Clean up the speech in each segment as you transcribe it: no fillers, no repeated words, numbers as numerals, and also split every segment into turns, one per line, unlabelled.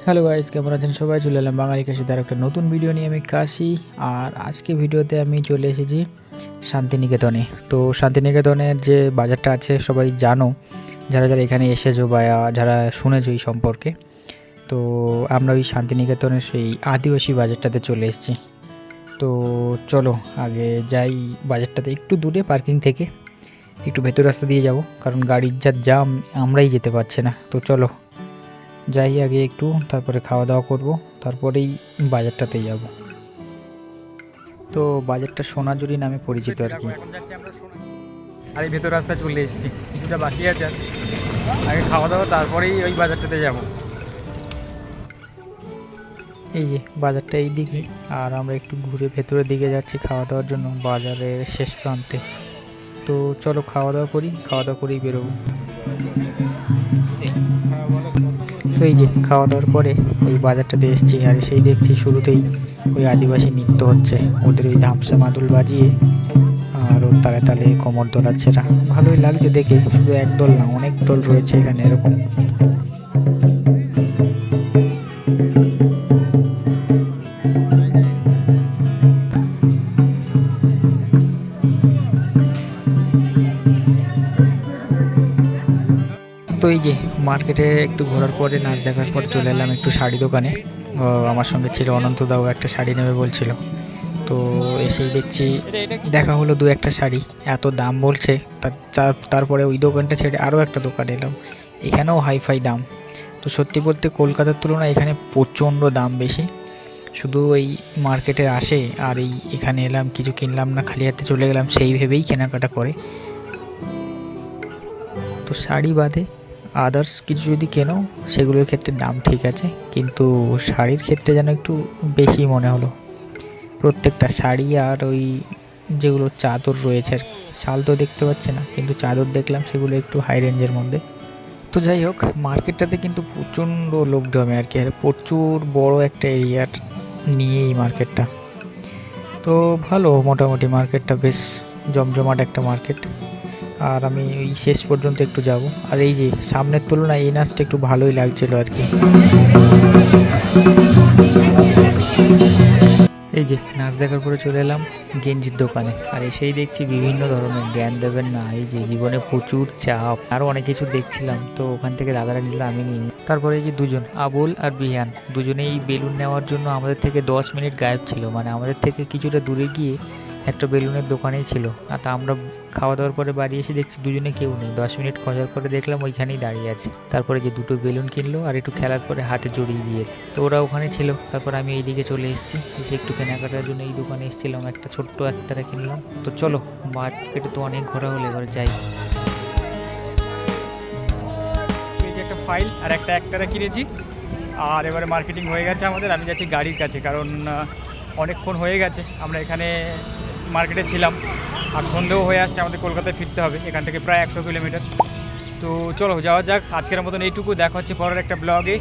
Hello guys, কেমন আছেন সবাই? চলে এলাম বাঙালি কাশিদার একটা নতুন ভিডিও নিয়ে। আমি কাশি, আর আজকে ভিডিওতে আমি চলে এসেছি শান্তিনিকেতনে। তো শান্তিনিকেতনের যে বাজারটা আছে সবাই জানো, যারা যারা এখানে এসেছো বা যারা শুনেছো এই সম্পর্কে। তো আমরা ওই শান্তিনিকেতনের সেই আদিবাসী বাজারটাতে চলে এসেছি। তো চলো আগে যাই বাজারটাতে, একটু দূরে পার্কিং থেকে একটু ভেতর রাস্তা দিয়ে যাব, কারণ গাড়ির যা জাম আমরাই যেতে পারছি না। তো চলো যাই আগে একটু, তারপরে খাওয়া দাওয়া করব, তারপরেই বাজারটাতে যাব। তো বাজারটা সোনাঝুরি নামে পরিচিত আর কি।
আর এই ভেতর রাস্তায় চলে এসেছি, কিছুটা বাকি আছে, আগে খাওয়া দাওয়া তারপরেই ওই বাজারটাতে যাব।
এই যে বাজারটা এই দিকে, আর আমরা একটু ঘুরে ভেতরের দিকে যাচ্ছি খাওয়া দাওয়ার জন্য, বাজারের শেষ প্রান্তে। তো চলো খাওয়া দাওয়া করি, খাওয়া দাওয়া করেই বেরোবো। তো এই যে খাওয়া দাওয়ার পরে এই বাজারটাতে এসেছি, আর সেই দেখছি শুরুতেই ওই আদিবাসী নৃত্য হচ্ছে, ওদের ওই ধামসা মাদুল বাজিয়ে আর ওর তালে তালে কোমর দোলাচ্ছে। ভালোই লাগছে দেখে, শুধু এক দল না, অনেক দল রয়েছে এখানে এরকম। তো এই যে মার্কেটে একটু ঘোরার পরে, নাচ দেখার পরে চলে এলাম একটু শাড়ি দোকানে। আমার সঙ্গে ছিল অনন্তদাও, একটা শাড়ি নেবে বলছিল। তো এসেই দেখছি দেখা হলো দু একটা শাড়ি, এত দাম বলছে। তারপরে ওই দোকানটা ছেড়ে আরও একটা দোকানে এলাম, এখানেও হাইফাই দাম। তো সত্যি বলতে কলকাতার তুলনায় এখানে প্রচণ্ড দাম বেশি। শুধু এই মার্কেটে আসে আর এখানে এলাম, কিছু কিনলাম না, খালি হাতে চলে গেলাম, সেই ভেবেই কেনাকাটা করে। তো শাড়ি বাদে আদার্স কিছু যদি কেনো সেগুলোর ক্ষেত্রে দাম ঠিক আছে, কিন্তু শাড়ির ক্ষেত্রে যেন একটু বেশি মনে হলো। প্রত্যেকটা শাড়ি আর ওই যেগুলো চাদর রয়েছে আর কি, শাল তো দেখতে পাচ্ছি না, কিন্তু চাদর দেখলাম সেগুলো একটু হাই রেঞ্জের মধ্যে। তো যাই হোক, মার্কেটটাতে কিন্তু প্রচণ্ড লোক জমে আর কি, আর প্রচুর বড় একটা এরিয়ার নিয়ে এই মার্কেটটা। তো ভালো, মোটামুটি মার্কেটটা বেশ জমজমাট একটা মার্কেট। আর আমি ওই শেষ পর্যন্ত একটু যাব, আর এই যে সামনের তুলনায় এই নাচটা একটু ভালোই লাগছিল আর কি। এই যে নাচ দেখার পরে চলে এলাম গেঞ্জির দোকানে, আর এসেই দেখছি বিভিন্ন ধরনের, জ্ঞান দেবেন না, এই যে জীবনে প্রচুর চাপ, আরও অনেক কিছু দেখছিলাম। তো ওখান থেকে দাদারা নিল, আমি নিই। তারপরে এই যে দুজন, আবুল আর বিহান, দুজনেই বেলুন নেওয়ার জন্য আমাদের থেকে 10 মিনিট গায়েব ছিল, মানে আমাদের থেকে কিছুটা দূরে গিয়ে একটা বেলুনের দোকানেই ছিল। আর তা আমরা খাওয়া দাওয়ার পরে বাড়ি এসে দেখছি দুজনে কেউ নেই। 10 মিনিট খোঁজার পরে দেখলাম ওইখানেই দাঁড়িয়ে আছে। তারপরে যে দুটো বেলুন কিনলো আর একটু খেলার পরে হাতে জড়িয়ে দিয়েছে। তো ওরা ওখানে ছিল। তারপর আমি এইদিকে চলে এসেছি, এসে একটু কেনাকাটার জন্য এই দোকানে এসেছিলাম, একটা ছোট্ট একতারা কিনলাম। তো চলো মার্কেটে তো অনেক ঘোরা হলে এবার যাই।
এই যে একটা ফাইল আর একটা একতারা কিনেছি, আর এবারে মার্কেটিং হয়ে গেছে আমাদের। আমি যাচ্ছি গাড়ির কাছে, কারণ অনেকক্ষণ হয়ে গেছে আমরা এখানে মার্কেটে ছিলাম, আর সন্দেহ হয়ে আসছে, আমাদের কলকাতায় ফিরতে হবে এখান থেকে প্রায় 100 কিলোমিটার। তো চলো যাওয়া যাক। আজকের মতন এইটুকু, দেখা হচ্ছে পরের একটা ব্লগে।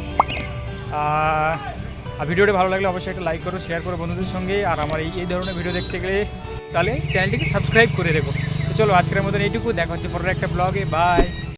আর ভিডিওটা ভালো লাগলে অবশ্যই একটা লাইক করো, শেয়ার করো বন্ধুদের সঙ্গে। আর আমার এই ধরনের ভিডিও দেখতে গেলে তাহলে চ্যানেলটিকে সাবস্ক্রাইব করে রেখো। তো চলো আজকের মতন এইটুকু, দেখা হচ্ছে পরের একটা ব্লগে। বাই।